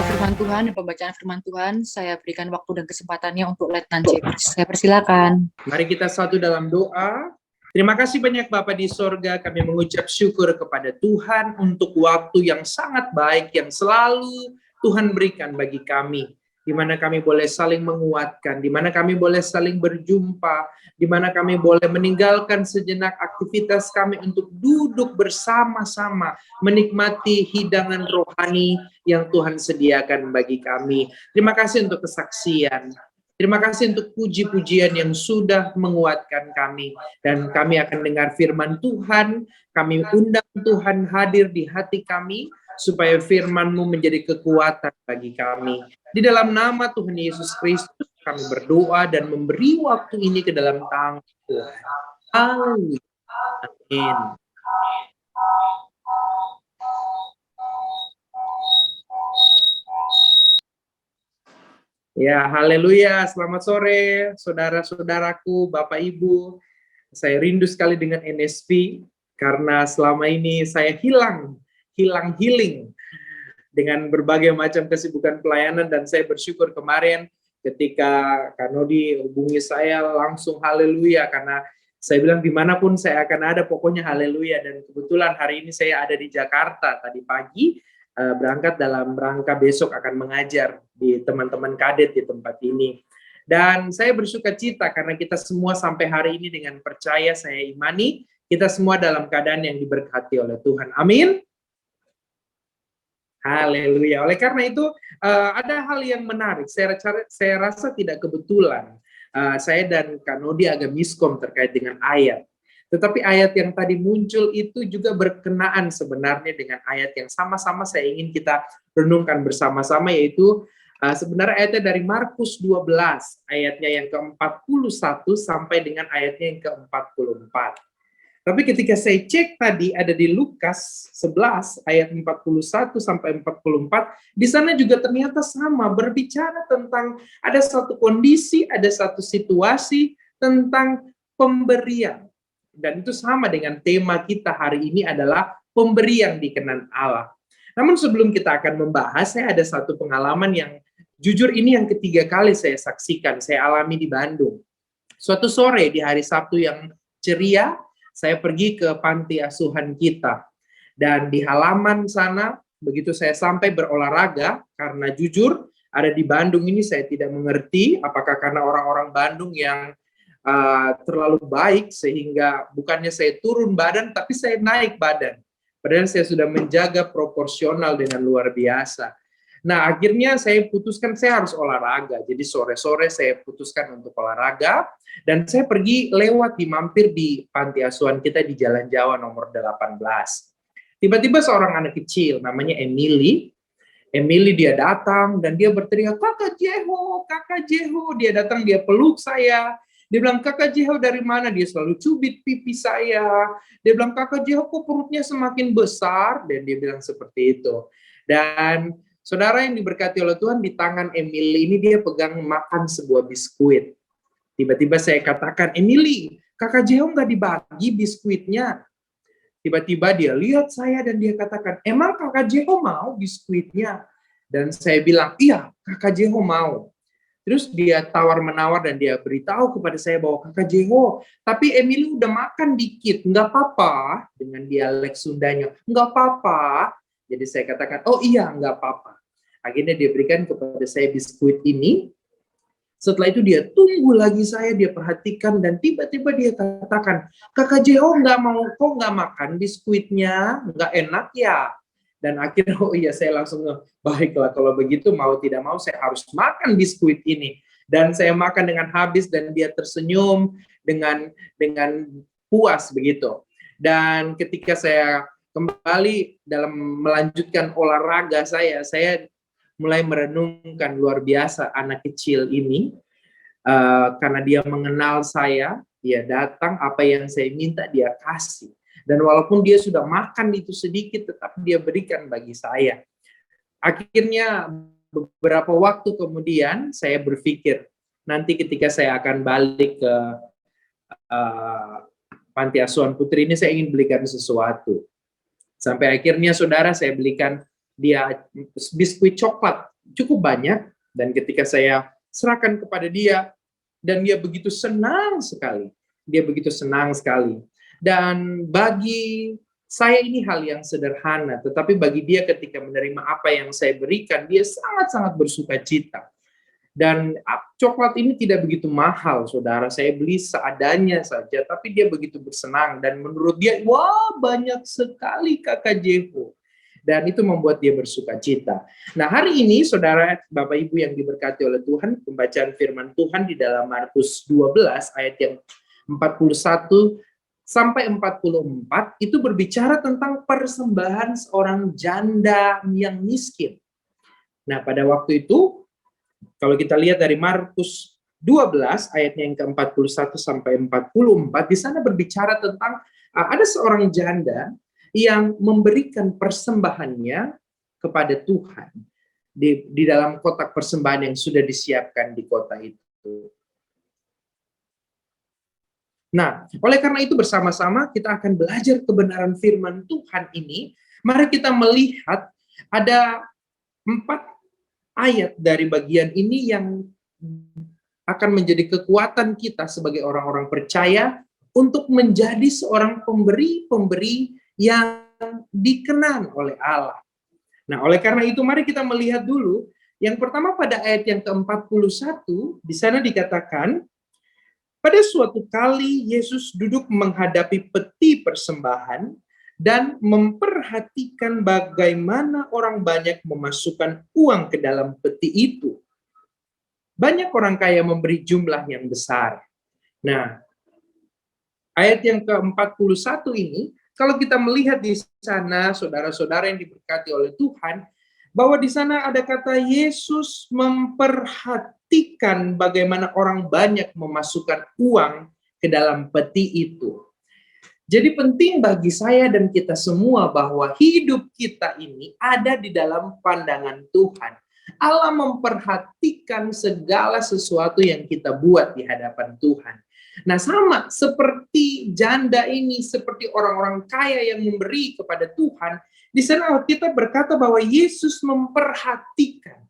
firman Tuhan dan pembacaan firman Tuhan, saya berikan waktu dan kesempatannya untuk Letnan Jeffers. Saya persilakan. Mari kita satu dalam doa. Terima kasih banyak Bapa di sorga, kami mengucap syukur kepada Tuhan untuk waktu yang sangat baik yang selalu Tuhan berikan bagi kami, di mana kami boleh saling menguatkan, di mana kami boleh saling berjumpa, di mana kami boleh meninggalkan sejenak aktivitas kami untuk duduk bersama-sama, menikmati hidangan rohani yang Tuhan sediakan bagi kami. Terima kasih untuk kesaksian. Terima kasih untuk puji-pujian yang sudah menguatkan kami. Dan kami akan dengar firman Tuhan, kami undang Tuhan hadir di hati kami, supaya firman-Mu menjadi kekuatan bagi kami. Di dalam nama Tuhan Yesus Kristus, kami berdoa dan memberi waktu ini ke dalam tangan Tuhan. Haleluya. Amin. Ya, haleluya. Selamat sore, saudara-saudaraku, Bapak Ibu. Saya rindu sekali dengan NSP, karena selama ini saya healing dengan berbagai macam kesibukan pelayanan, dan saya bersyukur kemarin ketika Kanodi hubungi saya langsung haleluya, karena saya bilang dimanapun saya akan ada, pokoknya haleluya. Dan kebetulan hari ini saya ada di Jakarta tadi pagi, berangkat dalam rangka besok akan mengajar di teman-teman kadet di tempat ini. Dan saya bersuka cita karena kita semua sampai hari ini dengan percaya, saya imani, kita semua dalam keadaan yang diberkati oleh Tuhan. Amin. Haleluya. Oleh karena itu, ada hal yang menarik. Saya rasa tidak kebetulan. Saya dan Kanodi agak miskom terkait dengan ayat. Tetapi ayat yang tadi muncul itu juga berkenaan sebenarnya dengan ayat yang sama-sama saya ingin kita renungkan bersama-sama, yaitu sebenarnya ayatnya dari Markus 12, ayatnya yang ke-41 sampai dengan ayatnya yang ke-44. Tapi ketika saya cek tadi ada di Lukas 11 ayat 41 sampai 44, di sana juga ternyata sama, berbicara tentang ada satu kondisi, ada satu situasi tentang pemberian. Dan itu sama dengan tema kita hari ini adalah pemberian di kenan Allah. Namun sebelum kita akan membahas, saya ada satu pengalaman yang jujur ini yang ketiga kali saya saksikan, saya alami di Bandung. Suatu sore di hari Sabtu yang ceria, saya pergi ke panti asuhan kita. Dan di halaman sana, begitu saya sampai berolahraga, karena jujur ada di Bandung ini saya tidak mengerti, apakah karena orang-orang Bandung yang terlalu baik sehingga bukannya saya turun badan tapi saya naik badan, padahal saya sudah menjaga proporsional dengan luar biasa. Nah, akhirnya saya putuskan saya harus olahraga, jadi sore-sore saya putuskan untuk olahraga, dan saya pergi lewat mampir di panti asuhan kita di Jalan Jawa nomor 18. Tiba-tiba seorang anak kecil namanya Emily dia datang dan dia berteriak, Kakak Jeho, dia datang, dia peluk saya. Dia bilang, Kakak Jeho dari mana? Dia selalu cubit pipi saya. Dia bilang, Kakak Jeho kok perutnya semakin besar? Dan dia bilang seperti itu. Dan saudara yang diberkati oleh Tuhan, di tangan Emily ini dia pegang makan sebuah biskuit. Tiba-tiba saya katakan, Emily, Kakak Jeho nggak dibagi biskuitnya? Tiba-tiba dia lihat saya dan dia katakan, emang Kakak Jeho mau biskuitnya? Dan saya bilang, iya, Kakak Jeho mau. Terus dia tawar-menawar dan dia beritahu kepada saya bahwa Kakak Jeho, tapi Emily udah makan dikit, nggak apa-apa, dengan dialek Sundanya, nggak apa-apa. Jadi saya katakan, oh iya, nggak apa-apa. Akhirnya dia berikan kepada saya biskuit ini. Setelah itu dia tunggu lagi saya, dia perhatikan, dan tiba-tiba dia katakan, Kakak Jeho nggak mau, kok nggak makan biskuitnya, nggak enak ya? Dan akhirnya, oh iya, saya langsung, baiklah kalau begitu, mau tidak mau saya harus makan biskuit ini. Dan saya makan dengan habis dan dia tersenyum dengan puas begitu. Dan ketika saya kembali dalam melanjutkan olahraga saya mulai merenungkan luar biasa anak kecil ini, karena dia mengenal saya, dia datang, apa yang saya minta dia kasih. Dan walaupun dia sudah makan itu sedikit, tetap dia berikan bagi saya. Akhirnya beberapa waktu kemudian saya berpikir, nanti ketika saya akan balik ke panti asuhan putri ini, saya ingin belikan sesuatu. Sampai akhirnya saudara, saya belikan dia biskuit coklat cukup banyak, dan ketika saya serahkan kepada dia, dan dia begitu senang sekali. Dia begitu senang sekali. Dan bagi saya ini hal yang sederhana, tetapi bagi dia ketika menerima apa yang saya berikan, dia sangat-sangat bersuka cita. Dan coklat ini tidak begitu mahal, saudara. Saya beli seadanya saja, tapi dia begitu bersenang. Dan menurut dia, wah banyak sekali Kakak Jefo. Dan itu membuat dia bersuka cita. Nah, hari ini, saudara, Bapak Ibu yang diberkati oleh Tuhan, pembacaan firman Tuhan di dalam Markus 12, ayat yang 41 sampai 44, itu berbicara tentang persembahan seorang janda yang miskin. Nah, pada waktu itu, kalau kita lihat dari Markus 12, ayatnya yang ke-41 sampai 44, di sana berbicara tentang ada seorang janda yang memberikan persembahannya kepada Tuhan di dalam kotak persembahan yang sudah disiapkan di kota itu. Nah, oleh karena itu bersama-sama kita akan belajar kebenaran firman Tuhan ini. Mari kita melihat ada 4 ayat dari bagian ini yang akan menjadi kekuatan kita sebagai orang-orang percaya untuk menjadi seorang pemberi-pemberi yang dikenal oleh Allah. Nah, oleh karena itu mari kita melihat dulu. Yang pertama pada ayat yang ke-41, di sana dikatakan, pada suatu kali Yesus duduk menghadapi peti persembahan dan memperhatikan bagaimana orang banyak memasukkan uang ke dalam peti itu. Banyak orang kaya memberi jumlah yang besar. Nah, ayat yang ke-41 ini, kalau kita melihat di sana, saudara-saudara yang diberkati oleh Tuhan, bahwa di sana ada kata Yesus memperhatikan bagaimana orang banyak memasukkan uang ke dalam peti itu. Jadi penting bagi saya dan kita semua bahwa hidup kita ini ada di dalam pandangan Tuhan. Allah memperhatikan segala sesuatu yang kita buat di hadapan Tuhan. Nah, sama seperti janda ini, seperti orang-orang kaya yang memberi kepada Tuhan, di sana kita berkata bahwa Yesus memperhatikan.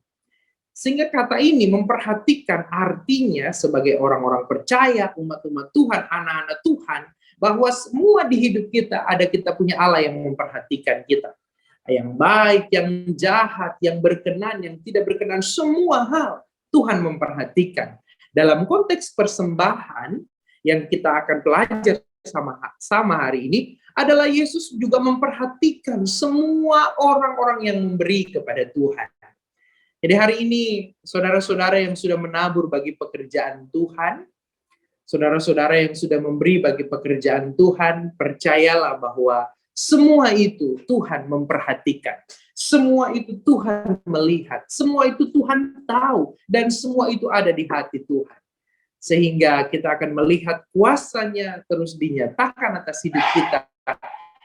Sehingga kata ini memperhatikan artinya sebagai orang-orang percaya, umat-umat Tuhan, anak-anak Tuhan, bahwa semua di hidup kita kita punya Allah yang memperhatikan kita. Yang baik, yang jahat, yang berkenan, yang tidak berkenan, semua hal Tuhan memperhatikan. Dalam konteks persembahan yang kita akan belajar sama hari ini adalah Yesus juga memperhatikan semua orang-orang yang memberi kepada Tuhan. Jadi hari ini saudara-saudara yang sudah menabur bagi pekerjaan Tuhan, saudara-saudara yang sudah memberi bagi pekerjaan Tuhan, percayalah bahwa semua itu Tuhan memperhatikan. Semua itu Tuhan melihat, semua itu Tuhan tahu, dan semua itu ada di hati Tuhan. Sehingga kita akan melihat kuasanya terus dinyatakan atas hidup kita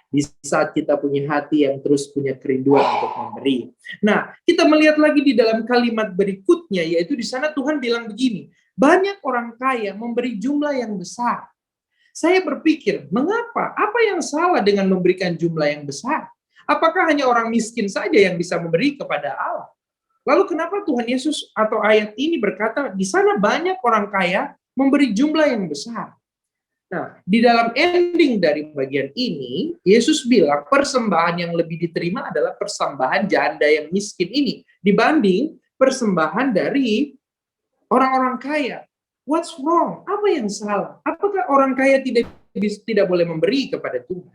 di saat kita punya hati yang terus punya kerinduan untuk memberi. Nah, kita melihat lagi di dalam kalimat berikutnya, yaitu di sana Tuhan bilang begini, banyak orang kaya memberi jumlah yang besar. Saya berpikir, mengapa? Apa yang salah dengan memberikan jumlah yang besar? Apakah hanya orang miskin saja yang bisa memberi kepada Allah? Lalu kenapa Tuhan Yesus atau ayat ini berkata, di sana banyak orang kaya memberi jumlah yang besar? Nah, di dalam ending dari bagian ini, Yesus bilang persembahan yang lebih diterima adalah persembahan janda yang miskin ini dibanding persembahan dari orang-orang kaya. What's wrong? Apa yang salah? Apakah orang kaya tidak boleh memberi kepada Tuhan?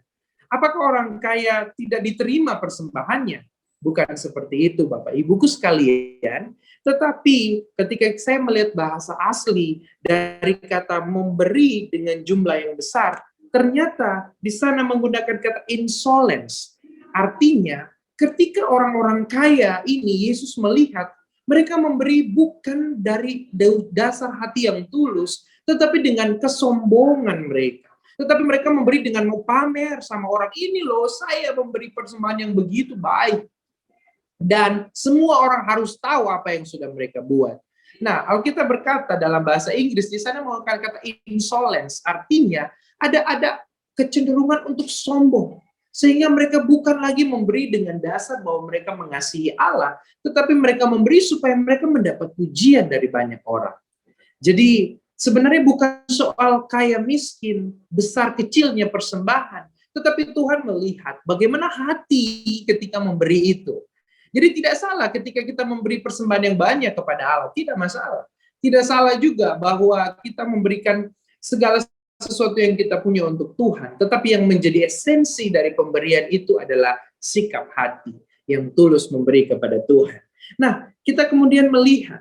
Apakah orang kaya tidak diterima persembahannya? Bukan seperti itu, Bapak Ibuku sekalian. Tetapi ketika saya melihat bahasa asli dari kata memberi dengan jumlah yang besar, ternyata di sana menggunakan kata insolence. Artinya, ketika orang-orang kaya ini Yesus melihat mereka memberi bukan dari dasar hati yang tulus, tetapi dengan kesombongan mereka. Tetapi mereka memberi dengan mau pamer sama orang, ini loh saya memberi persembahan yang begitu baik. Dan semua orang harus tahu apa yang sudah mereka buat. Nah, Alkitab berkata dalam bahasa Inggris, di sana menggunakan kata insolence, artinya ada kecenderungan untuk sombong. Sehingga mereka bukan lagi memberi dengan dasar bahwa mereka mengasihi Allah, tetapi mereka memberi supaya mereka mendapat pujian dari banyak orang. Jadi sebenarnya bukan soal kaya miskin, besar kecilnya persembahan, tetapi Tuhan melihat bagaimana hati ketika memberi itu. Jadi tidak salah ketika kita memberi persembahan yang banyak kepada Allah, tidak masalah. Tidak salah juga bahwa kita memberikan segala sesuatu yang kita punya untuk Tuhan, tetapi yang menjadi esensi dari pemberian itu adalah sikap hati yang tulus memberi kepada Tuhan. Nah, kita kemudian melihat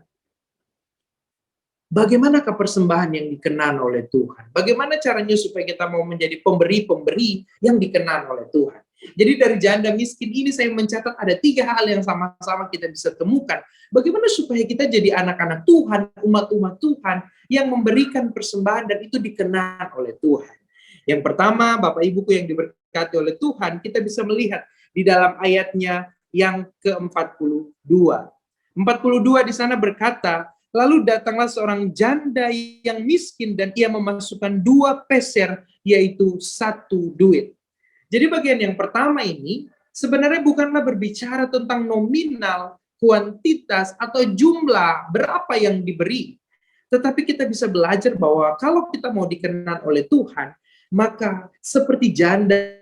bagaimanakah persembahan yang dikenan oleh Tuhan? Bagaimana caranya supaya kita mau menjadi pemberi-pemberi yang dikenan oleh Tuhan? Jadi dari janda miskin ini saya mencatat ada 3 hal yang sama-sama kita bisa temukan. Bagaimana supaya kita jadi anak-anak Tuhan, umat-umat Tuhan yang memberikan persembahan dan itu dikenan oleh Tuhan. Yang pertama, Bapak Ibuku yang diberkati oleh Tuhan, kita bisa melihat di dalam ayatnya yang ke-42. 42 di sana berkata, lalu datanglah seorang janda yang miskin dan ia memasukkan 2 peser, yaitu 1 duit. Jadi bagian yang pertama ini sebenarnya bukanlah berbicara tentang nominal, kuantitas, atau jumlah berapa yang diberi. Tetapi kita bisa belajar bahwa kalau kita mau dikenan oleh Tuhan, maka seperti janda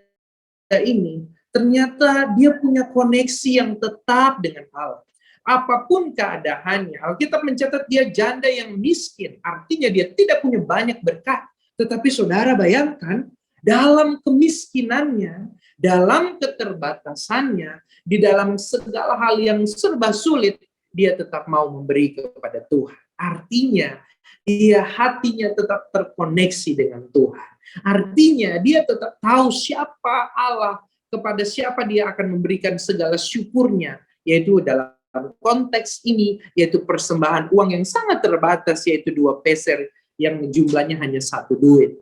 ini, ternyata dia punya koneksi yang tetap dengan Allah. Apapun keadaannya, Alkitab mencatat dia janda yang miskin, artinya dia tidak punya banyak berkat. Tetapi saudara bayangkan, dalam kemiskinannya, dalam keterbatasannya, di dalam segala hal yang serba sulit, dia tetap mau memberi kepada Tuhan. Artinya, dia hatinya tetap terkoneksi dengan Tuhan. Artinya, dia tetap tahu siapa Allah, kepada siapa dia akan memberikan segala syukurnya, yaitu dalam konteks ini, yaitu persembahan uang yang sangat terbatas, yaitu 2 peser, yang jumlahnya hanya 1 duit.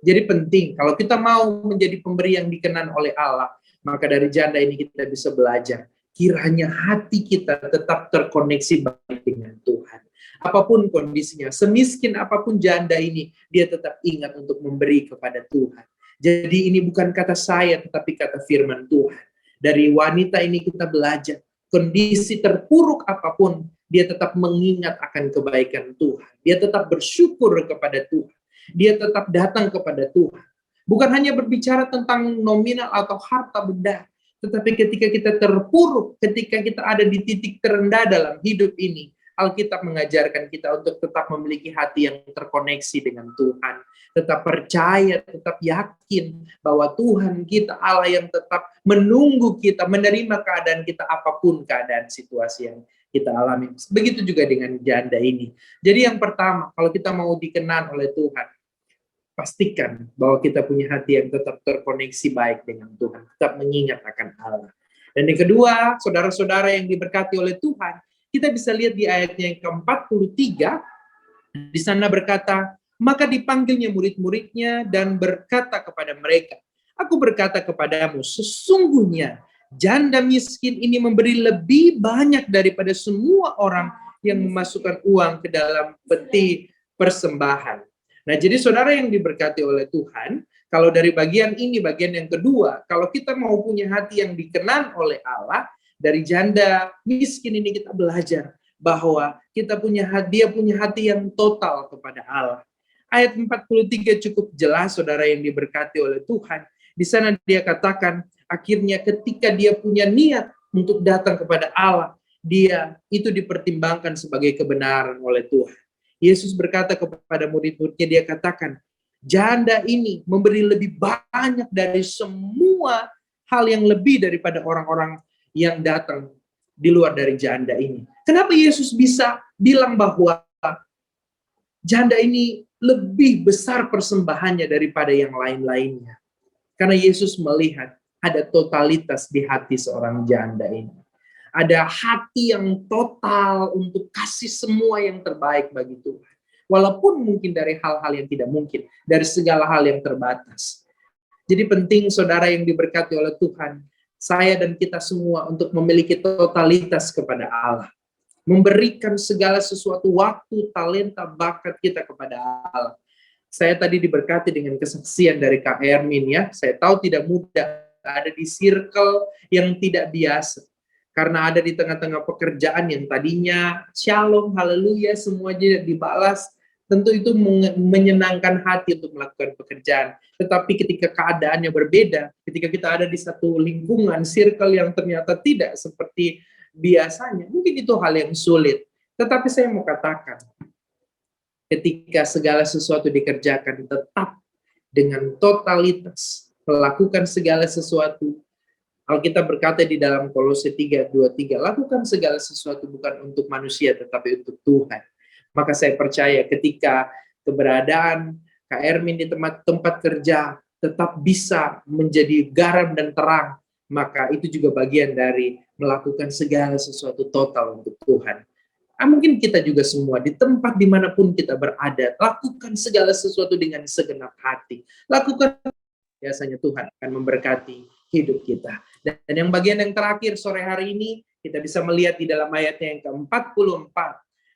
Jadi penting, kalau kita mau menjadi pemberi yang dikenan oleh Allah, maka dari janda ini kita bisa belajar, kiranya hati kita tetap terkoneksi baik dengan Tuhan. Apapun kondisinya, semiskin apapun janda ini, dia tetap ingat untuk memberi kepada Tuhan. Jadi ini bukan kata saya, tetapi kata firman Tuhan. Dari wanita ini kita belajar, kondisi terpuruk apapun, dia tetap mengingat akan kebaikan Tuhan. Dia tetap bersyukur kepada Tuhan. Dia tetap datang kepada Tuhan. Bukan hanya berbicara tentang nominal atau harta benda, tetapi ketika kita terpuruk, ketika kita ada di titik terendah dalam hidup ini, Alkitab mengajarkan kita untuk tetap memiliki hati yang terkoneksi dengan Tuhan. Tetap percaya, tetap yakin bahwa Tuhan kita Allah yang tetap menunggu kita, menerima keadaan kita apapun keadaan situasi yang kita alami. Begitu juga dengan janda ini. Jadi yang pertama, kalau kita mau dikenan oleh Tuhan, pastikan bahwa kita punya hati yang tetap terkoneksi baik dengan Tuhan, tetap mengingat akan Allah. Dan yang kedua, saudara-saudara yang diberkati oleh Tuhan, kita bisa lihat di ayatnya yang ke-43, di sana berkata, maka dipanggilnya murid-muridnya dan berkata kepada mereka, aku berkata kepadamu, sesungguhnya janda miskin ini memberi lebih banyak daripada semua orang yang memasukkan uang ke dalam peti persembahan. Nah, jadi saudara yang diberkati oleh Tuhan, kalau dari bagian ini, bagian yang kedua, kalau kita mau punya hati yang dikenan oleh Allah, dari janda miskin ini kita belajar bahwa kita punya hati, dia punya hati yang total kepada Allah. Ayat 43 cukup jelas, saudara yang diberkati oleh Tuhan. Di sana dia katakan, akhirnya ketika dia punya niat untuk datang kepada Allah, dia itu dipertimbangkan sebagai kebenaran oleh Tuhan. Yesus berkata kepada murid-muridnya, dia katakan, janda ini memberi lebih banyak dari semua hal yang lebih daripada orang-orang yang datang di luar dari janda ini. Kenapa Yesus bisa bilang bahwa janda ini lebih besar persembahannya daripada yang lain-lainnya? Karena Yesus melihat ada totalitas di hati seorang janda ini. Ada hati yang total untuk kasih semua yang terbaik bagi Tuhan. Walaupun mungkin dari hal-hal yang tidak mungkin, dari segala hal yang terbatas. Jadi penting saudara yang diberkati oleh Tuhan, saya dan kita semua untuk memiliki totalitas kepada Allah. Memberikan segala sesuatu, waktu, talenta, bakat kita kepada Allah. Saya tadi diberkati dengan kesaksian dari Kak Ermin ya. Saya tahu tidak mudah ada di circle yang tidak biasa. Karena ada di tengah-tengah pekerjaan yang tadinya shalom, haleluya, semuanya dibalas. Tentu itu menyenangkan hati untuk melakukan pekerjaan. Tetapi ketika keadaannya berbeda, ketika kita ada di satu lingkungan, circle yang ternyata tidak seperti biasanya, mungkin itu hal yang sulit. Tetapi saya mau katakan, ketika segala sesuatu dikerjakan tetap dengan totalitas, melakukan segala sesuatu, Alkitab berkata di dalam Kolose 3:23, lakukan segala sesuatu bukan untuk manusia tetapi untuk Tuhan. Maka saya percaya ketika keberadaan Kak Ermin di tempat kerja tetap bisa menjadi garam dan terang, maka itu juga bagian dari melakukan segala sesuatu total untuk Tuhan. Mungkin kita juga semua di tempat dimanapun kita berada, lakukan segala sesuatu dengan segenap hati. Lakukan, biasanya Tuhan akan memberkati hidup kita. Dan yang bagian yang terakhir sore hari ini, kita bisa melihat di dalam ayatnya yang ke-44.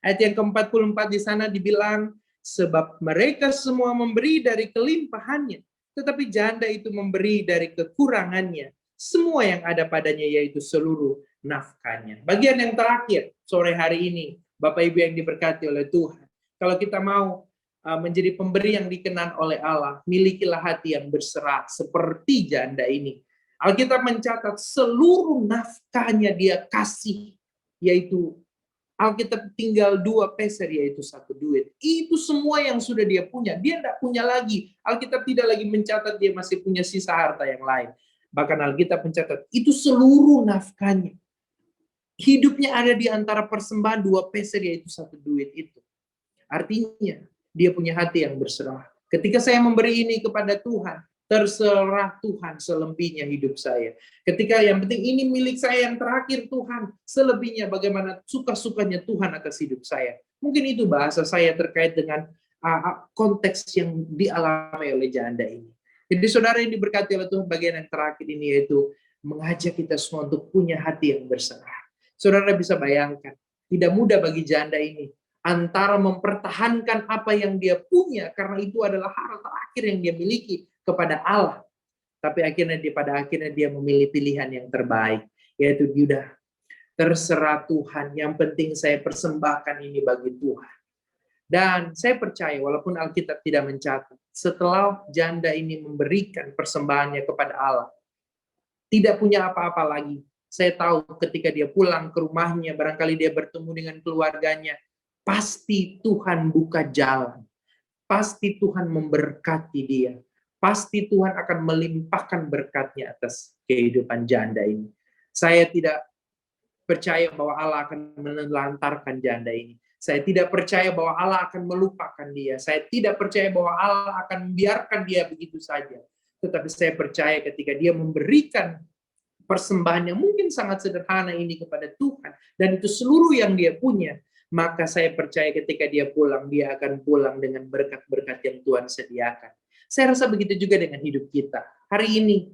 Ayat yang ke-44 di sana dibilang, sebab mereka semua memberi dari kelimpahannya, tetapi janda itu memberi dari kekurangannya. Semua yang ada padanya yaitu seluruh nafkahnya. Bagian yang terakhir sore hari ini, Bapak Ibu yang diberkati oleh Tuhan. Kalau kita mau menjadi pemberi yang dikenan oleh Allah, milikilah hati yang berserah seperti janda ini. Alkitab mencatat seluruh nafkahnya dia kasih, yaitu Alkitab tinggal 2 peser, yaitu 1 duit. Itu semua yang sudah dia punya. Dia tidak punya lagi. Alkitab tidak lagi mencatat dia masih punya sisa harta yang lain. Bahkan Alkitab mencatat itu seluruh nafkahnya. Hidupnya ada di antara persembahan 2 peser, yaitu 1 duit itu. Artinya dia punya hati yang berserah. Ketika saya memberi ini kepada Tuhan, terserah Tuhan selebihnya hidup saya. Ketika yang penting ini milik saya yang terakhir Tuhan, selebihnya bagaimana suka-sukanya Tuhan atas hidup saya. Mungkin itu bahasa saya terkait dengan konteks yang dialami oleh janda ini. Jadi saudara yang diberkati oleh Tuhan, bagian yang terakhir ini yaitu mengajak kita semua untuk punya hati yang berserah. Saudara bisa bayangkan, tidak mudah bagi janda ini antara mempertahankan apa yang dia punya, karena itu adalah hal terakhir yang dia miliki, kepada Allah. Tapi pada akhirnya dia memilih pilihan yang terbaik, yaitu dia terserah Tuhan, yang penting saya persembahkan ini bagi Tuhan. Dan saya percaya walaupun Alkitab tidak mencatat, setelah janda ini memberikan persembahannya kepada Allah, tidak punya apa-apa lagi. Saya tahu ketika dia pulang ke rumahnya, barangkali dia bertemu dengan keluarganya, pasti Tuhan buka jalan. Pasti Tuhan memberkati dia. Pasti Tuhan akan melimpahkan berkat-Nya atas kehidupan janda ini. Saya tidak percaya bahwa Allah akan menelantarkan janda ini. Saya tidak percaya bahwa Allah akan melupakan dia. Saya tidak percaya bahwa Allah akan membiarkan dia begitu saja. Tetapi saya percaya ketika dia memberikan persembahan yang mungkin sangat sederhana ini kepada Tuhan, dan itu seluruh yang dia punya, maka saya percaya ketika dia pulang, dia akan pulang dengan berkat-berkat yang Tuhan sediakan. Saya rasa begitu juga dengan hidup kita. Hari ini,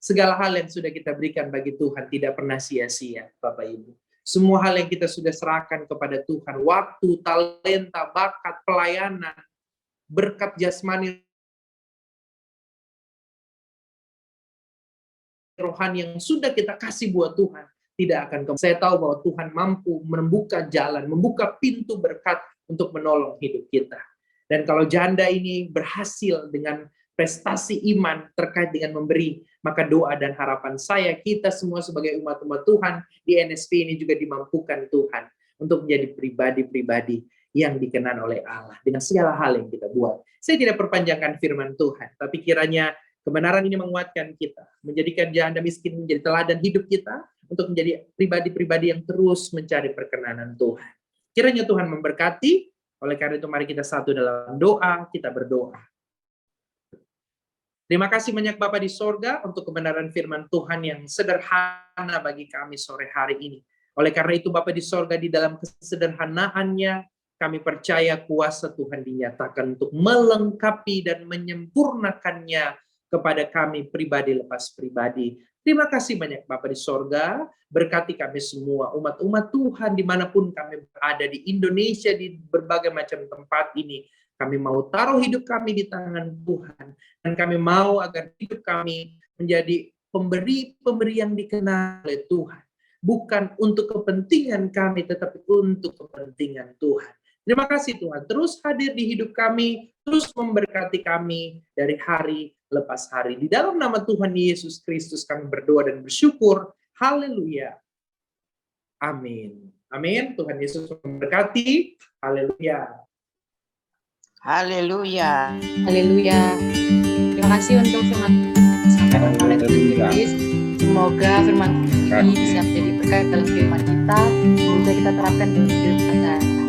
segala hal yang sudah kita berikan bagi Tuhan tidak pernah sia-sia, Bapak Ibu. Semua hal yang kita sudah serahkan kepada Tuhan, waktu, talenta, bakat, pelayanan, berkat jasmani, rohani yang sudah kita kasih buat Tuhan, tidak akan kembali. Saya tahu bahwa Tuhan mampu membuka jalan, membuka pintu berkat untuk menolong hidup kita. Dan kalau janda ini berhasil dengan prestasi iman terkait dengan memberi, maka doa dan harapan saya, kita semua sebagai umat-umat Tuhan di NSP ini juga dimampukan Tuhan untuk menjadi pribadi-pribadi yang dikenan oleh Allah dengan segala hal yang kita buat. Saya tidak perpanjangkan firman Tuhan, tapi kiranya kebenaran ini menguatkan kita, menjadikan janda miskin menjadi teladan hidup kita, untuk menjadi pribadi-pribadi yang terus mencari perkenanan Tuhan. Kiranya Tuhan memberkati. Oleh karena itu mari kita satu dalam doa, kita berdoa. Terima kasih banyak Bapa di sorga untuk kebenaran firman Tuhan yang sederhana bagi kami sore hari ini. Oleh karena itu Bapa di sorga, di dalam kesederhanaannya, kami percaya kuasa Tuhan dinyatakan untuk melengkapi dan menyempurnakannya kepada kami pribadi lepas pribadi. Terima kasih banyak Bapa di sorga, berkati kami semua, umat-umat Tuhan dimanapun kami berada di Indonesia, di berbagai macam tempat ini. Kami mau taruh hidup kami di tangan Tuhan, dan kami mau agar hidup kami menjadi pemberi-pemberi yang dikenal oleh Tuhan. Bukan untuk kepentingan kami, tetapi untuk kepentingan Tuhan. Terima kasih Tuhan, terus hadir di hidup kami, terus memberkati kami dari hari lepas hari. Di dalam nama Tuhan Yesus Kristus kami berdoa dan bersyukur. Haleluya. Amin. Amin. Tuhan Yesus memberkati. Haleluya. Haleluya. Haleluya. Terima kasih untuk firman sampai oleh Tuhan. Semoga firman ini bisa menjadi berkat dalam kehidupan kita, bisa kita terapkan dalam kehidupan kita